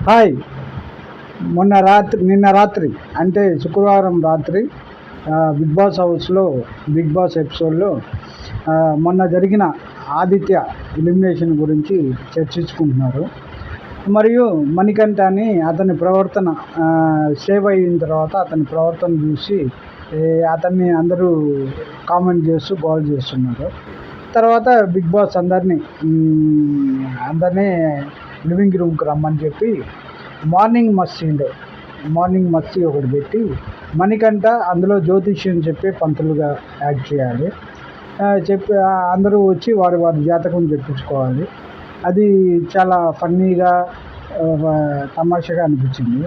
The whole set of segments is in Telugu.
హాయ్. నిన్న రాత్రి అంటే శుక్రవారం రాత్రి బిగ్ బాస్ హౌస్లో బిగ్ బాస్ ఎపిసోడ్లో మొన్న జరిగిన ఆదిత్య ఎలిమినేషన్ గురించి చర్చించుకుంటున్నారు. మరియు మణికంఠ అని అతని ప్రవర్తన సేవ్ అయిన తర్వాత అతని ప్రవర్తన చూసి అతన్ని అందరూ కామెంట్ చేస్తూ గోల్ చేస్తున్నారు. తర్వాత బిగ్ బాస్ అందరినీ లివింగ్ రూమ్కి రమ్మని చెప్పి మార్నింగ్ మస్తీ ఒకటి పెట్టి మణికంఠ అందులో జ్యోతిష్యం చెప్పి పంతులుగా యాడ్ చేయాలి. చెప్పి అందరూ వచ్చి వారి జాతకం చెప్పించుకోవాలి. అది చాలా ఫన్నీగా తమాషగా అనిపించింది.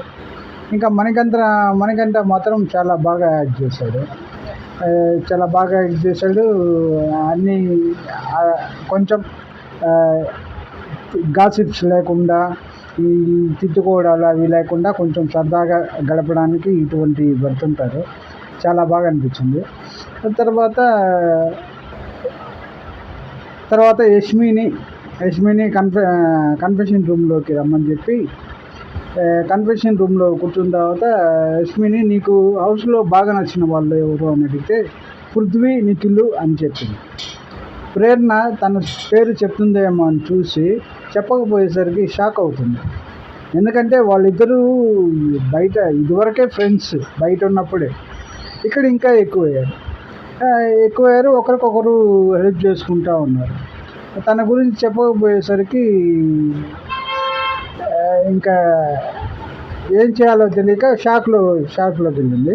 ఇంకా మణికంఠ మాత్రం చాలా బాగా యాడ్ చేశాడు. అన్నీ కొంచెం గాసిప్స్ లేకుండా, ఈ తిట్టుకోవడాలు అవి లేకుండా కొంచెం సరదాగా గడపడానికి ఇటువంటి పెడుతుంటారు. చాలా బాగా అనిపించింది. తర్వాత యష్మిని కన్ఫెషన్ రూమ్లోకి రమ్మని చెప్పి కన్ఫెషన్ రూమ్లో కూర్చున్న తర్వాత యష్మిని, నీకు హౌస్లో బాగా నచ్చిన వాళ్ళు ఎవరు అని అడిగితే పృథ్వీ, నిఖిల్ అని చెప్పింది. ప్రేరణ తన పేరు చెప్తుందేమో అని చూసి చెప్పకపోయేసరికి షాక్ అవుతుంది. ఎందుకంటే వాళ్ళిద్దరూ బయట ఇదివరకే ఫ్రెండ్స్ బయట ఉన్నప్పుడే, ఇక్కడ ఇంకా ఎక్కువయ్యారు, ఒకరికొకరు హెల్ప్ చేసుకుంటూ ఉన్నారు. తన గురించి చెప్పకపోయేసరికి ఇంకా ఏం చేయాలో తెలియక షాక్లోకి వెళ్ళింది.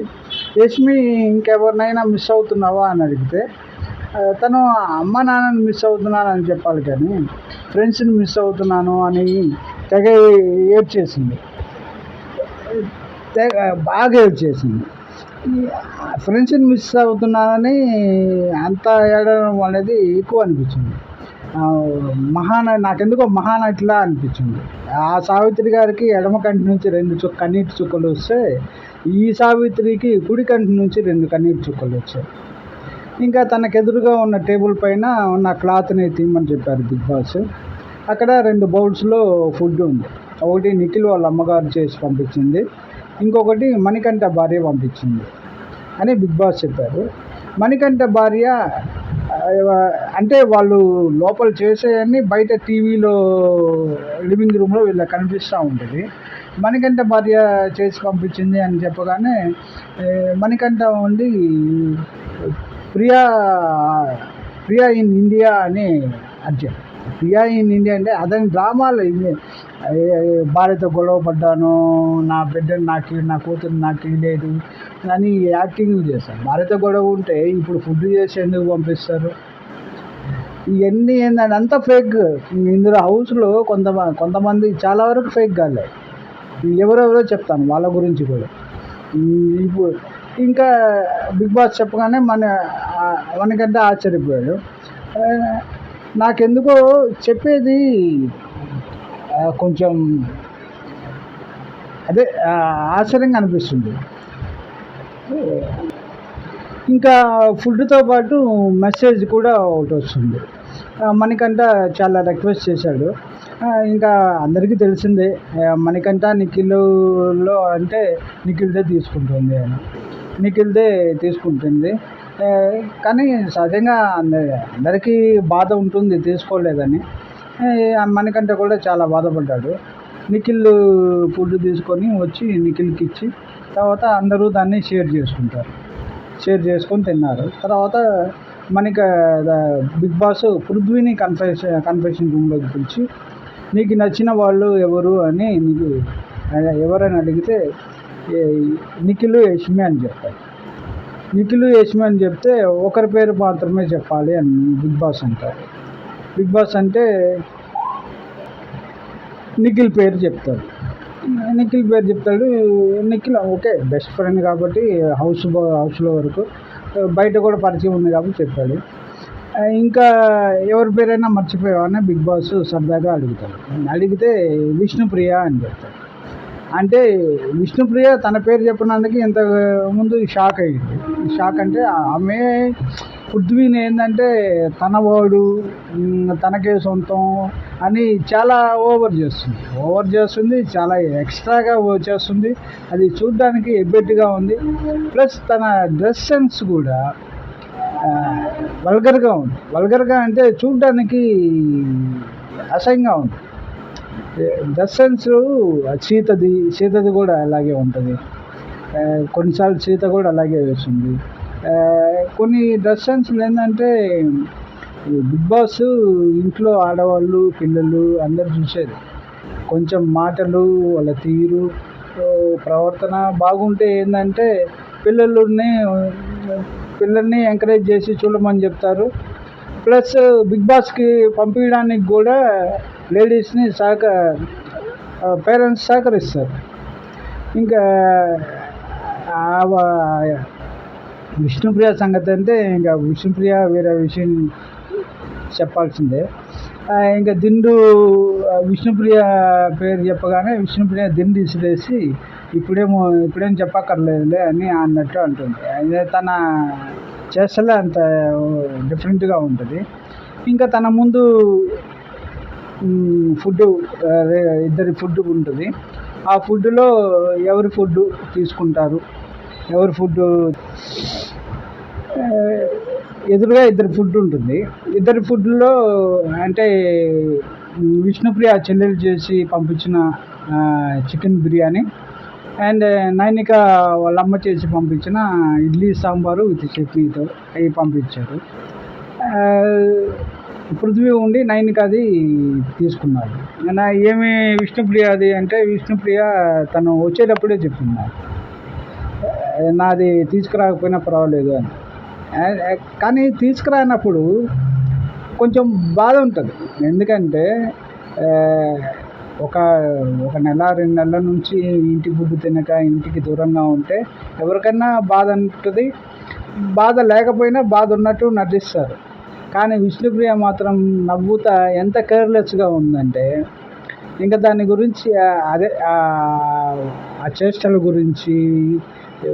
యష్మి, ఇంకెవరినైనా మిస్ అవుతున్నావా అని అడిగితే తను అమ్మ నాన్నని మిస్ అవుతున్నానని చెప్పాలి, కానీ ఫ్రెండ్స్ని మిస్ అవుతున్నాను అని బాగా ఏడ్చేసింది. ఫ్రెండ్స్ని మిస్ అవుతున్నానని అంత ఏడవడం అనేది ఎక్కువ అనిపించింది. నాకెందుకో మహానటిలా అనిపించింది. ఆ సావిత్రి గారికి ఎడమ కంటి నుంచి 2 కన్నీటి చుక్కలు వస్తే, ఈ సావిత్రికి కుడి కంటి నుంచి 2 కన్నీటి చుక్కలు వచ్చాయి. ఇంకా తనకెదురుగా ఉన్న టేబుల్ పైన ఉన్న క్లాత్ని తీయమని చెప్పారు బిగ్ బాస్. అక్కడ 2 బౌల్స్లో ఫుడ్ ఉంది. ఒకటి నిఖిల్ వాళ్ళ అమ్మగారు చేసి పంపించింది, ఇంకొకటి మణికంఠ భార్య పంపించింది అని బిగ్ బాస్ చెప్పారు. మణికంఠ భార్య అంటే వాళ్ళు లోపల చేసేవన్నీ బయట టీవీలో లివింగ్ రూమ్లో వీళ్ళకి కనిపిస్తూ ఉంటుంది. మణికంఠ భార్య చేసి పంపించింది అని చెప్పగానే మణికంఠ ఉండి ప్రియా ఇన్ ఇండియా అని అర్జున్. ప్రియా ఇన్ ఇండియా అంటే అతని డ్రామాలో భార్యతో గొడవ పడ్డాను, నా బిడ్డను నా కూతురు నాకు లేదు అని యాక్టింగ్ చేశారు. భార్యతో గొడవ ఉంటే ఇప్పుడు ఫుడ్ చేసి ఎందుకు పంపిస్తారు? ఇవన్నీ ఏంటంటే అంతా ఫేక్. ఇందులో హౌస్లో కొంతమంది చాలా వరకు ఫేక్ కాలే. ఎవరెవరో చెప్తాను వాళ్ళ గురించి కూడా. ఇప్పుడు ఇంకా బిగ్ బాస్ చెప్పగానే మనకంటే ఆశ్చర్యపోయాడు. నాకెందుకో చెప్పేది కొంచెం ఆశ్చర్యంగా అనిపిస్తుంది. ఇంకా ఫుడ్తో పాటు మెసేజ్ కూడా ఒకటి వస్తుంది. మణికంఠ చాలా రిక్వెస్ట్ చేశాడు. ఇంకా అందరికీ తెలిసిందే, మణికంఠ నిఖిల్లో అంటే నిఖిల్దే తీసుకుంటుంది. కానీ సహజంగా అందరికీ బాధ ఉంటుంది తీసుకోలేదని. మణికంఠ కూడా చాలా బాధపడ్డాడు. నిఖిల్ ఫుడ్ తీసుకొని వచ్చి నిఖిల్కి ఇచ్చి తర్వాత అందరూ దాన్ని షేర్ చేసుకొని తిన్నారు. తర్వాత బిగ్ బాస్ పృథ్వీని కన్ఫెషన్ రూమ్లోకి పిలిచి, నీకు నచ్చిన వాళ్ళు ఎవరు అని ఎవరని అడిగితే నిఖిల్, యష్మి అని చెప్పారు. నిఖిల్, యష్మి అని చెప్తే ఒకరి పేరు మాత్రమే చెప్పాలి అని బిగ్ బాస్ అంటారు. బిగ్ బాస్ అంటే నిఖిల్ పేరు చెప్తాడు. నిఖిల్ ఓకే, బెస్ట్ ఫ్రెండ్ కాబట్టి హౌస్లో వరకు, బయట కూడా పరిచయం ఉంది కాబట్టి చెప్పాడు. ఇంకా ఎవరి పేరైనా మర్చిపోయావని బిగ్ బాస్ సరదాగా అడిగితే విష్ణుప్రియ అని చెప్తాడు. అంటే విష్ణుప్రియ తన పేరు చెప్పినందుకు ఇంతకుముందు షాక్ అయ్యింది. షాక్ అంటే ఆమె పృథ్వీని ఏంటంటే తనవాడు, తనకే సొంతం అని చాలా ఓవర్ చేస్తుంది, చాలా ఎక్స్ట్రాగా చేస్తుంది. అది చూడ్డానికి ఎబ్బెట్టుగా ఉంది. ప్లస్ తన డ్రెస్ సెన్స్ కూడా వల్గర్గా అంటే చూడ్డానికి అసహ్యంగా ఉంది. డ్రెస్ సెన్స్ సీతది కూడా అలాగే ఉంటుంది. కొన్నిసార్లు సీత కూడా అలాగే వేస్తుంది. కొన్ని డ్రెస్ సెన్స్లు ఏంటంటే బిగ్ బాస్ ఇంట్లో ఆడవాళ్ళు పిల్లలు అందరు చూసేది. కొంచెం మాటలు వాళ్ళ తీరు ప్రవర్తన బాగుంటే ఏంటంటే పిల్లల్ని ఎంకరేజ్ చేసి చూడమని చెప్తారు. ప్లస్ బిగ్ బాస్కి పంపించడానికి కూడా లేడీస్ని పేరెంట్స్ సహకరిస్తారు. ఇంకా విష్ణుప్రియ సంగతి అంటే ఇంకా విష్ణుప్రియ వేరే విషయం చెప్పాల్సిందే. ఇంకా విష్ణుప్రియ పేరు చెప్పగానే విష్ణుప్రియ దిండు ఇసిరేసి ఇప్పుడేం చెప్పక్కర్లేదులే అని అన్నట్టు అంటుంది. అదే తన చేష్టలే అంత డిఫరెంట్గా ఉంటుంది. ఇంకా తన ముందు ఇద్దరి ఫుడ్ ఉంటుంది. ఆ ఫుడ్లో ఎవరి ఫుడ్ తీసుకుంటారు, ఎవరి ఫుడ్ ఎదురుగా ఇద్దరు ఫుడ్ ఉంటుంది. ఇద్దరి ఫుడ్లో అంటే విష్ణుప్రియ చెల్లెలు చేసి పంపించిన చికెన్ బిర్యానీ అండ్ నైనిక వాళ్ళ అమ్మ చేసి పంపించిన ఇడ్లీ సాంబారు విత్ చట్నీతో అవి పంపించారు. పృథ్వీ ఉండి నైనిక అది తీసుకున్నారు. ఏమి విష్ణుప్రియ అది అంటే విష్ణుప్రియ తను వచ్చేటప్పుడే చెప్తున్నారు నాది తీసుకురాకపోయినా పర్వాలేదు అని. కానీ తీసుకురానప్పుడు కొంచెం బాధ ఉంటుంది. ఎందుకంటే ఒక నెల 2 నెలల నుంచి ఇంటి ఫుడ్ తినక ఇంటికి దూరంగా ఉంటే ఎవరికైనా బాధ ఉంటుంది. బాధ లేకపోయినా బాధ ఉన్నట్టు నటిస్తారు. కానీ విష్ణుప్రియ మాత్రం నవ్వుతా ఎంత కేర్లెస్గా ఉందంటే ఇంకా దాని గురించి అదే ఆ చేష్టల గురించి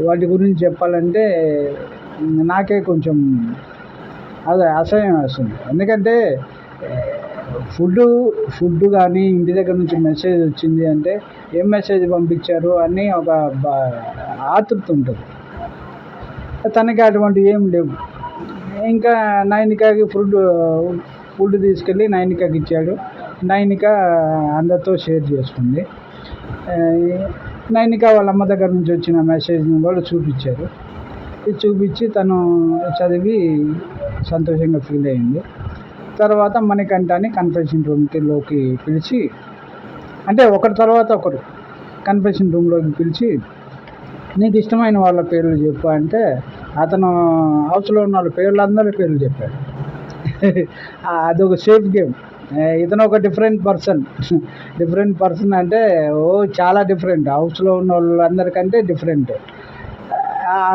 వాటి గురించి చెప్పాలంటే నాకే కొంచెం అదే అసహ్యం వేస్తుంది. ఎందుకంటే ఫుడ్ కానీ ఇంటి దగ్గర నుంచి మెసేజ్ వచ్చింది అంటే ఏం మెసేజ్ పంపించారు అని ఒక ఆతృత ఉంటుంది. తనకి అటువంటి ఏం లేవు. ఇంకా నైనికకి ఫుడ్ తీసుకెళ్ళి నైనికకి ఇచ్చాడు. నైనిక అందరితో షేర్ చేసుకుంది. నైనిక వాళ్ళ అమ్మ దగ్గర నుంచి వచ్చిన మెసేజ్ని కూడా చూపించారు. ఇది చూపించి తను చదివి సంతోషంగా ఫీల్ అయింది. తర్వాత మణికంఠని కన్ఫెషన్ రూమ్లోకి పిలిచి అంటే ఒకరి తర్వాత ఒకరు కన్ఫెషన్ రూమ్లోకి పిలిచి నీకు ఇష్టమైన వాళ్ళ పేర్లు చెప్పు అంటే అతను హౌస్లో ఉన్న వాళ్ళ అందరి పేర్లు చెప్పాడు. అదొక సేఫ్ గేమ్. ఇతను ఒక డిఫరెంట్ పర్సన్ అంటే చాలా డిఫరెంట్. హౌస్లో ఉన్న వాళ్ళందరికంటే డిఫరెంట్.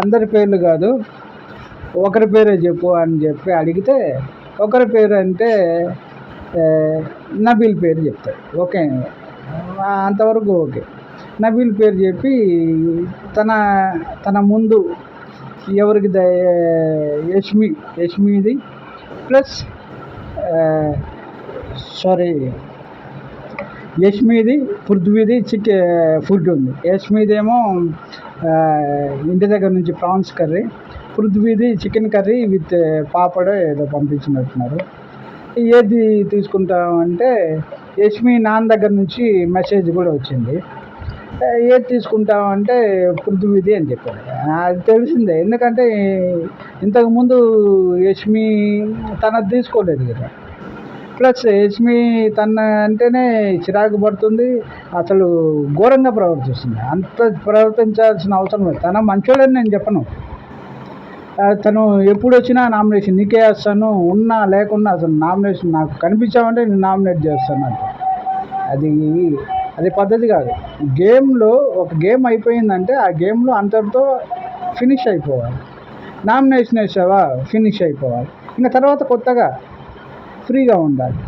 అందరి పేర్లు కాదు ఒకరి పేరే చెప్పు అని చెప్పి అడిగితే ఒకరి పేరు అంటే నబీల్ పేరు చెప్తాడు. ఓకే, అంతవరకు ఓకే. నబీల్ పేరు చెప్పి తన ముందు ఎవరికి యష్మిది ప్లస్ యష్మిది పృథ్వీది ఫుడ్ ఉంది. యష్మిదేమో ఇంటి దగ్గర నుంచి ప్రాన్స్ కర్రీ, పృథ్వీది చికెన్ కర్రీ విత్ పాపడ ఏదో పంపించినట్టున్నారు. ఏది తీసుకుంటామంటే యష్మి నాన్న దగ్గర నుంచి మెసేజ్ కూడా వచ్చింది. ఏది తీసుకుంటామంటే పృథ్వీది అని చెప్పాడు. అది తెలిసిందే, ఎందుకంటే ఇంతకుముందు యష్మి తనది తీసుకోలేదు కదా. ప్లస్ యష్మి తన అంటేనే చిరాకు పడుతుంది, అసలు ఘోరంగా ప్రవర్తిస్తుంది. అంత ప్రవర్తించాల్సిన అవసరం లేదు. తన మంచోడని నేను చెప్పను. తను ఎప్పుడు వచ్చినా నామినేషన్ నీకే వేస్తాను, ఉన్నా లేకున్నా అసలు నామినేషన్ నాకు కనిపించామంటే నేను నామినేట్ చేస్తాను అంటే అది పద్ధతి కాదు. గేమ్లో ఒక గేమ్ అయిపోయిందంటే ఆ గేమ్లో అంతటితో ఫినిష్ అయిపోవాలి. నామినేషన్ వేసావా ఫినిష్ అయిపోవాలి. ఇంకా తర్వాత కొత్తగా ఫ్రీగా ఉండాలి.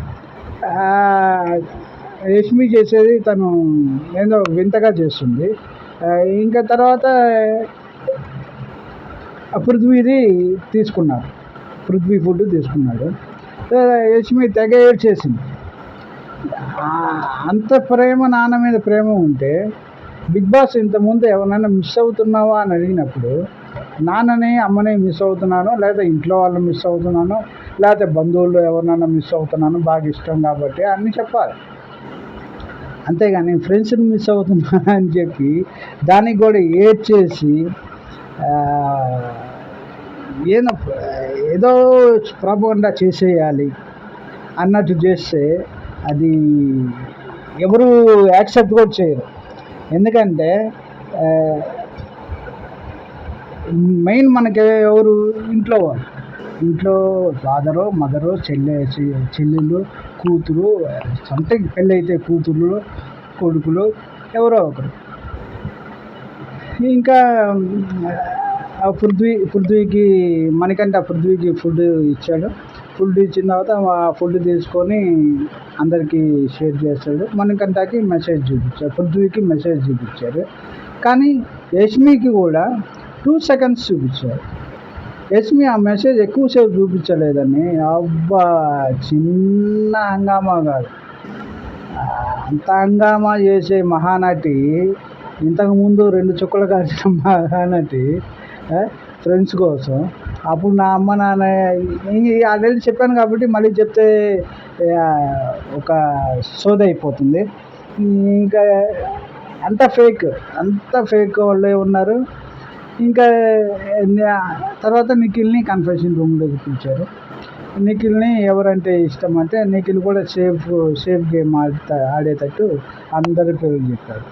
యష్మి చేసేది తను ఏదో వింతగా చేస్తుంది. ఇంకా తర్వాత పృథ్వీది తీసుకున్నాడు, పృథ్వీ ఫుడ్ తీసుకున్నాడు. యష్మి తెగ ఏడ్చేసింది. అంత ప్రేమ నాన్న మీద ప్రేమ ఉంటే బిగ్ బాస్ ఇంతకుముందు ఎవరైనా మిస్ అవుతున్నావా అని అడిగినప్పుడు నాన్నని అమ్మని మిస్ అవుతున్నాను, లేదా ఇంట్లో వాళ్ళు మిస్ అవుతున్నాను, లేకపోతే బంధువులు ఎవరినైనా మిస్ అవుతున్నాను బాగా ఇష్టం కాబట్టి అన్నీ చెప్పాలి. అంతేగాని ఫ్రెండ్స్ని మిస్ అవుతున్నా అని చెప్పి దానికి కూడా ఏడ్చేసి ఏదో ఏదో ప్రాపగండా చేసేయాలి అన్నట్టు చేస్తే అది ఎవరు యాక్సెప్ట్ కూడా చేయరు. ఎందుకంటే మెయిన్ మనకి ఎవరు ఇంట్లో వాళ్ళు, ఇంట్లో ఫాదరు మదరు చెల్లెళ్ళు కూతురు, సంథింగ్ పెళ్ళి అయితే కూతురు కొడుకులు ఎవరో ఒకరు. ఇంకా పృథ్వీకి పృథ్వీకి ఫుడ్ ఇచ్చాడు. ఫుడ్ ఇచ్చిన తర్వాత ఆ ఫుడ్ తీసుకొని అందరికీ షేర్ చేస్తాడు. మణికంఠకి మెసేజ్ చూపించాడు, పృథ్వీకి మెసేజ్ చూపించారు. కానీ యష్మికి కూడా 2 seconds చూపించారు. యష్మి ఆ మెసేజ్ ఎక్కువసేపు చూపించలేదని అబ్బా చిన్న హంగామా కాదు, అంత హంగామా చేసే మహానటి, ఇంతకుముందు 2 చుక్కలు కాల్చిన మహానటి ఫ్రెండ్స్ కోసం. అప్పుడు నా అమ్మ నాన్న ఆల్రెడీ చెప్పాను కాబట్టి మళ్ళీ చెప్తే ఒక సోది అయిపోతుంది. ఇంకా అంత ఫేక్ వాళ్ళే ఉన్నారు. ఇంకా తర్వాత నిఖిల్ని కన్ఫెషన్ రూమ్లోకి పిలిచారు. నిఖిల్ని ఎవరంటే ఇష్టం అంటే నిఖిల్ కూడా సేఫ్ గేమ్ ఆడేటట్టు అందరి పేరు చెప్పారు.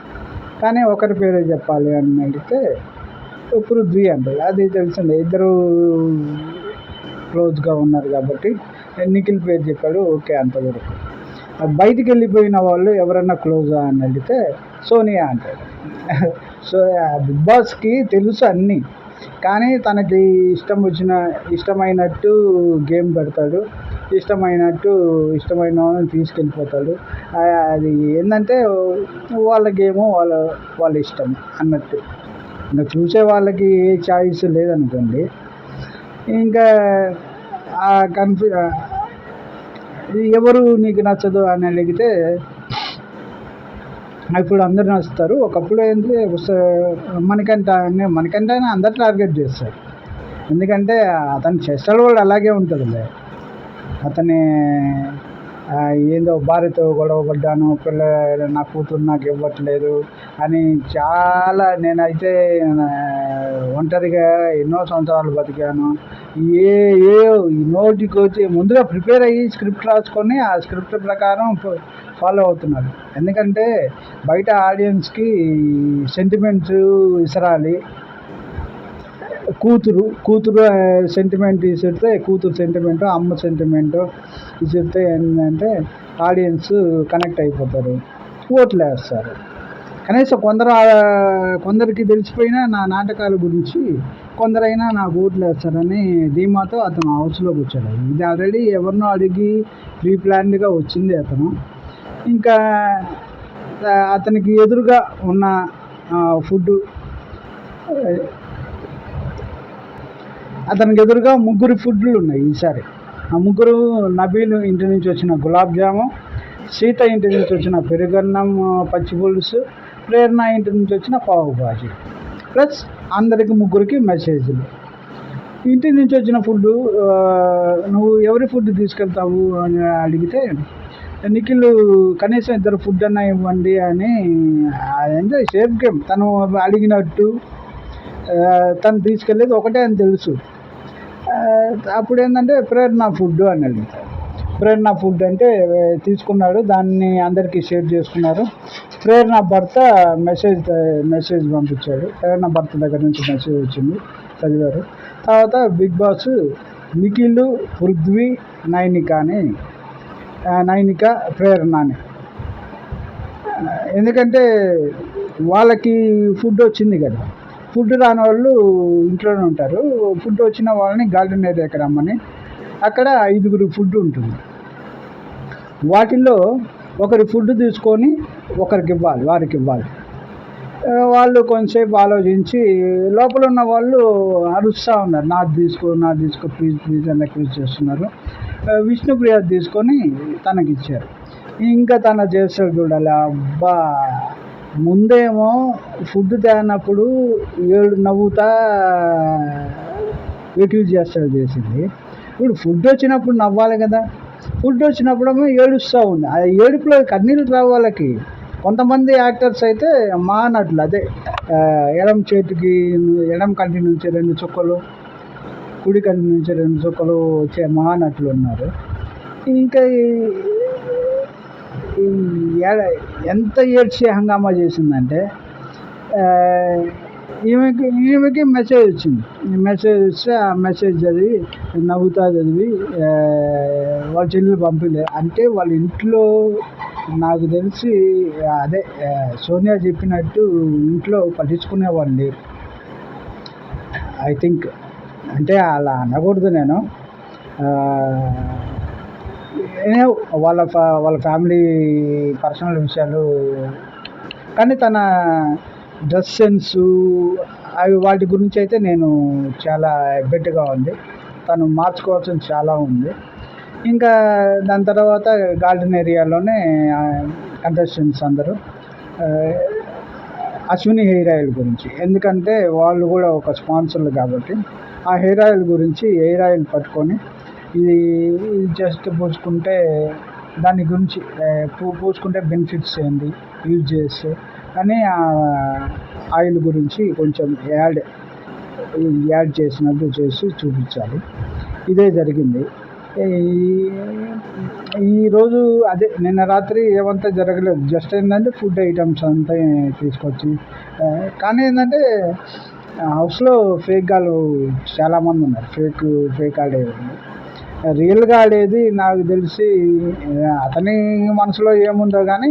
కానీ ఒకరి పేరే చెప్పాలి అని అడిగితే పృథ్వీ అంటారు. అది తెలిసిందే, ఇద్దరు క్లోజ్గా ఉన్నారు కాబట్టి నిఖిల్ పేరు చెప్పాడు. ఓకే, అంతవరకు. బయటికి వెళ్ళిపోయిన వాళ్ళు ఎవరన్నా క్లోజా అని అడిగితే సోనియా అంటాడు. సో బిగ్ బాస్కి తెలుసు అన్నీ, కానీ తనకి ఇష్టమైనట్టు గేమ్ పెడతాడు, ఇష్టమైన వాళ్ళని తీసుకెళ్ళిపోతాడు. అది ఏంటంటే వాళ్ళ గేము వాళ్ళ ఇష్టం అన్నట్టు. ఇంకా చూసే వాళ్ళకి ఏ చాయిస్ లేదనుకోండి. ఇంకా ఎవరు నీకు నచ్చదు అని అడిగితే ఇప్పుడు అందరు నచ్చుతారు. ఒకప్పుడు ఏంటి మణికంఠని అందరు టార్గెట్ చేస్తారు. ఎందుకంటే అతని చేష్టలు కూడా అలాగే ఉంటుందిలే. అతని ఏందో భార్యతో గొడవ పడ్డాను, నా కూతురు నాకు ఇవ్వట్లేదు అని చాలా, నేనైతే ఒంటరిగా ఎన్నో సంవత్సరాలు బతికాను, ఏ నోటికి వచ్చి ముందుగా ప్రిపేర్ అయ్యి స్క్రిప్ట్ రాసుకొని ఆ స్క్రిప్ట్ ప్రకారం ఫాలో అవుతున్నాడు. ఎందుకంటే బయట ఆడియన్స్కి సెంటిమెంట్స్ విసరాలి. కూతురు సెంటిమెంట్ ఇసిరితే, కూతురు సెంటిమెంట్, అమ్మ సెంటిమెంట్ ఇసిరితే ఏంటంటే ఆడియన్స్ కనెక్ట్ అయిపోతారు, ఓట్లు వేస్తారు. కనీసం కొందరికి తెలిసిపోయినా నా నాటకాల గురించి కొందరైనా నాకు ఓట్లు వేస్తారని ధీమాతో అతను హౌస్లోకి వచ్చాడు. ఇది ఆల్రెడీ ఎవరినో అడిగి ప్రీ ప్లాన్డ్గా వచ్చింది అతను. ఇంకా అతనికి ఎదురుగా ఉన్న ఫుడ్, అతనికి ఎదురుగా 3 ఫుడ్లు ఉన్నాయి ఈసారి. ఆ 3 నబీల్ ఇంటి నుంచి వచ్చిన గులాబ్ జాము, సీత ఇంటి నుంచి వచ్చిన పెరుగన్నం పచ్చి పులుసు, ప్రేరణ ఇంటి నుంచి వచ్చిన పావు బాజీ, ప్లస్ అందరికి 3కి మెసేజ్లు. ఇంటి నుంచి వచ్చిన ఫుడ్ నువ్వు ఎవరి ఫుడ్ తీసుకెళ్తావు అని అడిగితే నిఖిల్ కనీసం 2 ఫుడ్ అన్నా ఇవ్వండి అని. అదేంటే సేఫ్ గేమ్, తను అడిగినట్టు తను తీసుకెళ్ళేది ఒకటే అని తెలుసు. అప్పుడు ఏంటంటే ప్రేరణ ఫుడ్ అని అడుగుతాడు. ప్రేరణ ఫుడ్ అంటే తీసుకున్నాడు, దాన్ని అందరికీ షేర్ చేసుకున్నారు. ప్రేరణ భర్త మెసేజ్ పంపించాడు. ప్రేరణ భర్త దగ్గర నుంచి మెసేజ్ వచ్చింది, చదివారు. తర్వాత బిగ్ బాస్ నిఖిల్, పృథ్వీ, నైనిక, ప్రేరణ అని. ఎందుకంటే వాళ్ళకి ఫుడ్ వచ్చింది కదా, ఫుడ్ రాని వాళ్ళు ఇంట్లోనే ఉంటారు. ఫుడ్ వచ్చిన వాళ్ళని గార్డెన్ ఏరియాకి రమ్మని, అక్కడ 5 ఫుడ్ ఉంటుంది. వాటిల్లో ఒకరి ఫుడ్ తీసుకొని వారికి ఇవ్వాలి. వాళ్ళు కొంచెంసేపు ఆలోచించి లోపల ఉన్న వాళ్ళు అరుస్తూ ఉన్నారు, నాది తీసుకో ప్లీజ్ అని రిక్వెస్ట్ చేస్తున్నారు. విష్ణుప్రియ తీసుకొని తనకిచ్చారు. ఇంకా తన చేస్తాడు చూడాలి అబ్బా. ముందేమో ఫుడ్ తేనప్పుడు నవ్వుతా రిక్యూజ్ చేస్తాడు చేసింది. ఇప్పుడు ఫుడ్ వచ్చినప్పుడు నవ్వాలి కదా, ఫుడ్ వచ్చినప్పుడేమో ఏడుస్తూ ఉంది. ఆ ఏడుపులో కన్నీళ్ళు రావు వాళ్ళకి. కొంతమంది యాక్టర్స్ అయితే నటులు అదే ఎడమ చేతికి ఎడమ కంటి నుంచి 2 చుక్కలు, కుడి కంటి నుంచి 2 చుక్కలు వచ్చే నటులు ఉన్నారు. ఇంకా ఈ ఎంత ఏడ్చి హంగామా చేసిందంటే ఈమెకి మెసేజ్ వచ్చింది. మెసేజ్ వస్తే ఆ మెసేజ్ చదివి నవ్వుతా చదివి వాళ్ళ చెల్లెలు పంపిలే. అంటే వాళ్ళ ఇంట్లో నాకు తెలిసి అదే సోనియా చెప్పినట్టు ఇంట్లో పట్టించుకునేవాళ్ళు లేరు ఐ థింక్. అంటే అలా అనకూడదు నేను. వాళ్ళ ఫ్యామిలీ పర్సనల్ విషయాలు. కానీ తన డ్రెస్ సెన్సు అవి వాటి గురించి అయితే నేను చాలా ఎబ్బెట్టుగా ఉంది. తను మార్చుకోవాల్సింది చాలా ఉంది. ఇంకా దాని తర్వాత గార్డెన్ ఏరియాలోనే కంటెస్టెంట్స్ అందరూ అశ్విని హెయిర్ ఆయిల్ గురించి, ఎందుకంటే వాళ్ళు కూడా ఒక స్పాన్సర్లు కాబట్టి ఆ హెయిర్ ఆయిల్ గురించి హెయిర్ ఆయిల్ పట్టుకొని ఇది జస్ట్ పూసుకుంటే దాని గురించి పూసుకుంటే బెనిఫిట్స్ ఏంటి యూజ్ చేస్తే అని ఆయిల్ గురించి కొంచెం యాడ్ చేసినట్టు చేసి చూపించాలి. ఇదే జరిగింది. ఈరోజు అదే నిన్న రాత్రి ఏమంతా జరగలేదు. జస్ట్ ఏంటంటే ఫుడ్ ఐటమ్స్ అంతా తీసుకొచ్చి, కానీ ఏంటంటే హౌస్లో ఫేక్ గాళ్ళు చాలామంది ఉన్నారు. ఫేక్ ఆడేవాళ్ళు. రియల్గా ఆడేది నాకు తెలిసి అతని మనసులో ఏముందో కానీ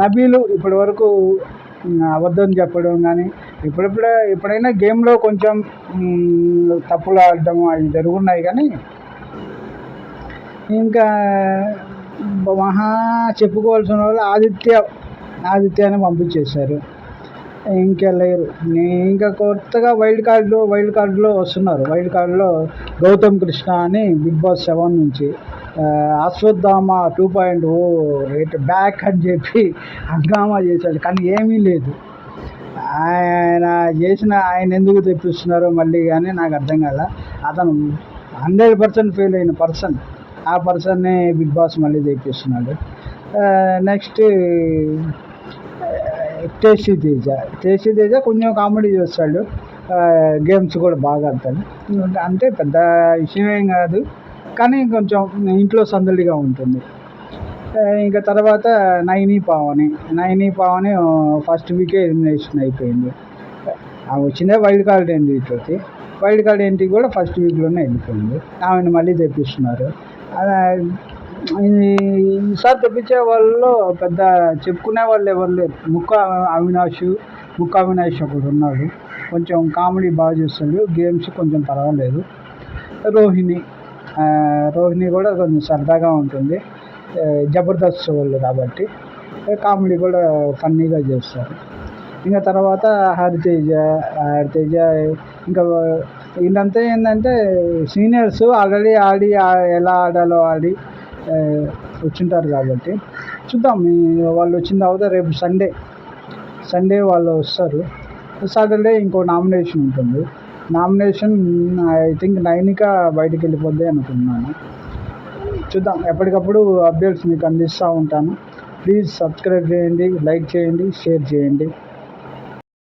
నబీలు ఇప్పటి వరకు అబద్ధం చెప్పడం కానీ ఎప్పుడైనా గేమ్లో కొంచెం తప్పులు ఆడడం అవి జరుగున్నాయి. కానీ ఇంకా చెప్పుకోవాల్సిన వాళ్ళు ఆదిత్యాన్ని పంపించేశారు. ఇంకా లేరు. ఇంకా కొత్తగా వైల్డ్ కార్డులో వస్తున్నారు. వైల్డ్ కార్డులో గౌతమ్ కృష్ణ అని బిగ్ బాస్ 7 నుంచి అశ్వత్థామ 2.0 రేట్ బ్యాక్ అని చెప్పి హంగామా చేశాడు. కానీ ఏమీ లేదు. ఆయన ఎందుకు తెప్పిస్తున్నారో మళ్ళీ కానీ నాకు అర్థం కాల. అతను 100% ఫెయిల్ అయిన పర్సన్. ఆ పర్సన్నే బిగ్ బాస్ మళ్ళీ తెప్పిస్తున్నాడు. నెక్స్ట్ టేస్టీ తేజ కొంచెం కామెడీ చేస్తాడు. గేమ్స్ కూడా బాగా ఆడతాడు. అంటే పెద్ద విషయమేం కాదు, కానీ కొంచెం ఇంట్లో సందడిగా ఉంటుంది. ఇంకా తర్వాత నైని పావని ఫస్ట్ వీకే ఎలిమినేషన్ అయిపోయింది. వచ్చిందే వైల్డ్ కార్డ్ ఎంట్రీతోటి. వైల్డ్ కార్డ్ ఎంట్రీ కూడా ఫస్ట్ వీక్లోనే వెళ్ళిపోయింది. ఆమెను మళ్ళీ తెప్పిస్తున్నారు. ఈసారి తెప్పించే వాళ్ళలో పెద్ద చెప్పుకునే వాళ్ళు ఎవరు లేరు. ముక్క అవినాష్ ఒకడు ఉన్నాడు. కొంచెం కామెడీ బాగా చేస్తాడు. గేమ్స్ కొంచెం పర్వాలేదు. రోహిణి కూడా కొంచెం సరదాగా ఉంటుంది. జబర్దస్త్ వాళ్ళు కాబట్టి కామెడీ కూడా ఫన్నీగా చేస్తారు. ఇంకా తర్వాత హరితేజ ఇంకా వీళ్ళంతా ఏంటంటే సీనియర్స్ ఆల్రెడీ ఎలా ఆడాలో ఆడి వచ్చింటారు కాబట్టి చూద్దాం. వాళ్ళు వచ్చిన తర్వాత రేపు సండే వాళ్ళు వస్తారు. సాటర్డే ఇంకో నామినేషన్ ఉంటుంది. నామినేషన్ ఐ థింక్ 9కి బయటికి వెళ్ళిపోద్ది అనుకున్నాను. చూద్దాం. ఎప్పటికప్పుడు అప్డేట్స్ మీకు అందిస్తూ ఉంటాను. ప్లీజ్ సబ్స్క్రైబ్ చేయండి, లైక్ చేయండి, షేర్ చేయండి.